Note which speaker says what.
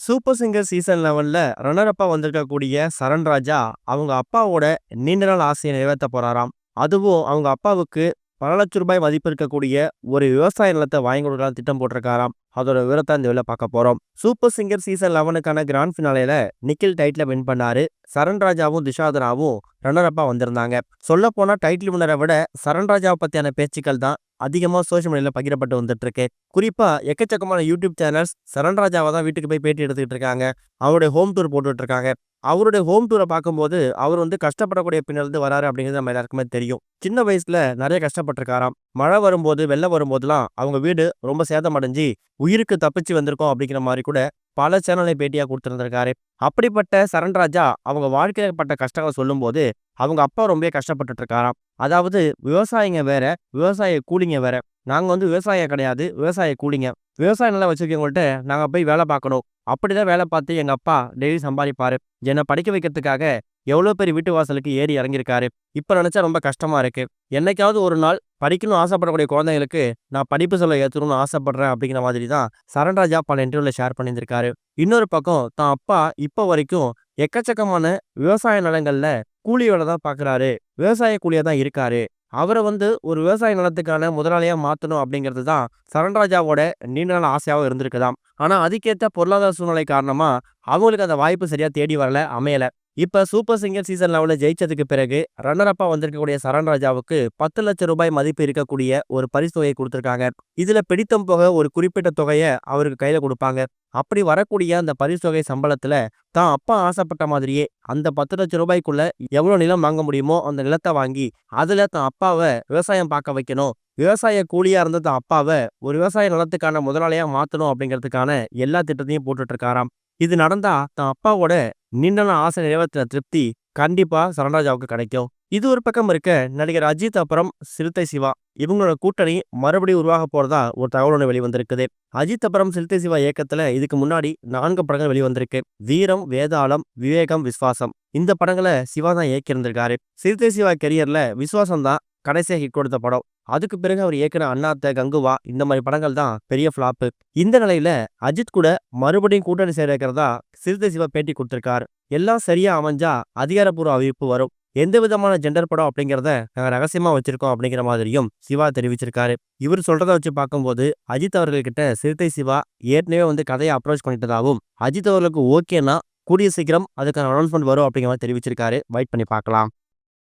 Speaker 1: Super singer season 11ல runner அப்பா வந்திருக்கக்கூடிய சரண் ராஜா அவங்க அப்பாவோட நீண்ட நாள் ஆசையை நிறைவேற்ற போறாராம். அதுவும் அவங்க அப்பாவுக்கு பல லட்சம் ரூபாய் மதிப்பு இருக்கக்கூடிய ஒரு விவசாய நிலத்தை வாங்கி கொடுக்கலாம் திட்டம் போட்டிருக்காராம். அதோட விவரத்தை இந்த வேலை பார்க்க போறோம். சூப்பர் சிங்கர் சீசன் 11க்கான கிராண்ட் ஃபினாலேல நிக்கில் டைட்டில் வின் பண்ணாரு. சரண் ராஜாவும் திஷாதனாவும் ரன்னர் அப்பா வந்திருந்தாங்க. சொல்ல போனா டைட்டில் வினரை விட சரண் ராஜாவை பத்தியான பேச்சுக்கள் தான் அதிகமா சோசியல் மீடியால பகிரப்பட்டு வந்துட்டு இருக்கு. குறிப்பா எக்கச்சக்கமான யூடியூப் சேனல்ஸ் சரண் ராஜாவை தான் வீட்டுக்கு போய் பேட்டி எடுத்துக்கிட்டு இருக்காங்க. அவருடைய ஹோம் டூர் போட்டுட்டு இருக்காங்க. அவருடைய ஹோம் டூரை பார்க்கும்போது அவர் கஷ்டப்படக்கூடிய பின்னர்ந்து வராரு அப்படிங்கிறது நம்ம எல்லாருக்குமே தெரியும். சின்ன வயசுல நிறைய கஷ்டப்பட்டிருக்காராம். மழை வரும்போது வெள்ளம் வரும்போதெல்லாம் அவங்க வீடு ரொம்ப சேதமடைஞ்சு உயிருக்கு தப்பிச்சு வந்திருக்கோம் அப்படிங்கிற மாதிரி கூட பல சேனலை பேட்டியா கொடுத்திருந்திருக்காரு. அப்படிப்பட்ட சரண் ராஜா அவங்க வாழ்க்கையில பட்ட கஷ்டங்களை சொல்லும்போது அவங்க அப்பா ரொம்ப கஷ்டப்பட்டுட்டு இருக்காராம். அதாவது விவசாயிங்க வேற, விவசாய கூலிங்க வேற. நாங்க விவசாயம் கிடையாது, விவசாய கூலிங்க. விவசாய நிலம் வச்சிருக்கவங்கள்ட்ட நாங்க போய் வேலை பார்க்கணும். அப்படிதான் வேலை பார்த்து எங்க அப்பா டெய்லி சம்பாதிப்பாரு. என்னை படிக்க வைக்கிறதுக்காக எவ்வளவு பேர் வீட்டு வாசலுக்கு ஏறி இறங்கியிருக்காரு. இப்ப நினைச்சா ரொம்ப கஷ்டமா இருக்கு. என்னைக்காவது ஒரு நாள் படிக்கணும்னு ஆசைப்படக்கூடிய குழந்தைகளுக்கு நான் படிப்பு சொல்ல ஏற்றணும்னு ஆசைப்படுறேன் அப்படிங்கிற மாதிரி தான் சரண் ராஜா பல இன்டர்வியூல ஷேர் பண்ணியிருந்திருக்காரு. இன்னொரு பக்கம் தான் அப்பா இப்ப வரைக்கும் எக்கச்சக்கமான விவசாய நிலங்கள்ல கூலி வேலை தான் பாக்குறாரு. விவசாய கூலியா தான் இருக்காரு. அவரை ஒரு விவசாய நிலத்துக்கான முதலாளியா மாத்தணும் அப்படிங்கிறது தான் சரண் ராஜாவோட நீண்ட நாள் ஆசையாவும் இருந்திருக்குதாம். ஆனா அதுக்கேற்ற பொருளாதார சூழ்நிலை காரணமா அவங்களுக்கு அந்த வாய்ப்பு சரியா தேடி வரல, அமையல. இப்ப சூப்பர் சிங்கர் சீசன் 11 ஜெயிச்சதுக்கு பிறகு ரன்னர் அப்பா வந்திருக்கக்கூடிய சரண் ராஜாவுக்கு 10 லட்சம் ரூபாய் மதிப்பு இருக்கக்கூடிய ஒரு பரிசு தொகையை கொடுத்திருக்காங்க. இதுல பிடித்தம் போக ஒரு குறிப்பிட்ட தொகையை அவருக்கு கையில கொடுப்பாங்க. அப்படி வரக்கூடிய அந்த பரிசு தொகை சம்பளத்துல தான் அப்பா ஆசைப்பட்ட மாதிரியே அந்த 10 லட்சம் ரூபாய்க்குள்ள எவ்வளவு நிலம் வாங்க முடியுமோ அந்த நிலத்தை வாங்கி அதுல தான் அப்பாவை விவசாயம் பார்க்க வைக்கணும். விவசாய கூலியா இருந்த தான் அப்பாவை ஒரு விவசாய நிலத்துக்கான முதலாளியா மாத்தணும் அப்படிங்கிறதுக்கான எல்லா திட்டத்தையும் போட்டுட்டு இருக்காராம். இது நடந்தா தான் அப்பாவோட நீண்ட நாள் ஆசை நிறைவேற்றின திருப்தி கண்டிப்பா சரண் ராஜாவுக்கு கிடைக்கும். இது ஒரு பக்கம் இருக்க, நடிகர் அஜித் அப்புறம் சிறுத்தை சிவா இவங்களோட கூட்டணி மறுபடியும் உருவாக போறதா ஒரு தகவல் ஒன்று வெளிவந்திருக்குது. அஜித் அப்புறம் சிறுத்தை சிவா இயக்கத்துல இதுக்கு முன்னாடி 4 படங்கள் வெளிவந்திருக்கு. வீரம், வேதாளம், விவேகம், விஸ்வாசம். இந்த படங்களை சிவா தான் இயக்கியிருந்திருக்காரு. சிறுத்தை சிவா கெரியர்ல விஸ்வாசம் தான் கடைசியா ஹிட் கொடுத்த படம். அதுக்கு பிறகு அவர் இயக்குன அண்ணாத்த, கங்குவா இந்த மாதிரி படங்கள் தான் பெரிய ஃபிளாப்பு. இந்த நிலையில அஜித் கூட மறுபடியும் கூட்டணி சேர்க்கிறதா சிறுத்தை சிவா பேட்டி கொடுத்திருக்காரு. எல்லாம் சரியா அமைஞ்சா அதிகாரப்பூர்வ அறிவிப்பு வரும். எந்த விதமான ஜெண்டர் படம் அப்படிங்கிறத நாங்க ரகசியமா வச்சிருக்கோம் அப்படிங்கிற மாதிரியும் சிவா தெரிவிச்சிருக்காரு. இவர் சொல்றத வச்சு பார்க்கும்போது அஜித் அவர்கள்கிட்ட சிறுத்தை சிவா ஏற்கனவே கதையை அப்ரோச் பண்ணிட்டதாகவும் அஜித் அவர்களுக்கு ஓகேன்னா கூடிய சீக்கிரம் அதுக்கான அனௌன்ஸ்மெண்ட் வரும் அப்படிங்கிற மாதிரி தெரிவிச்சிருக்காரு. வெயிட் பண்ணி பார்க்கலாம்.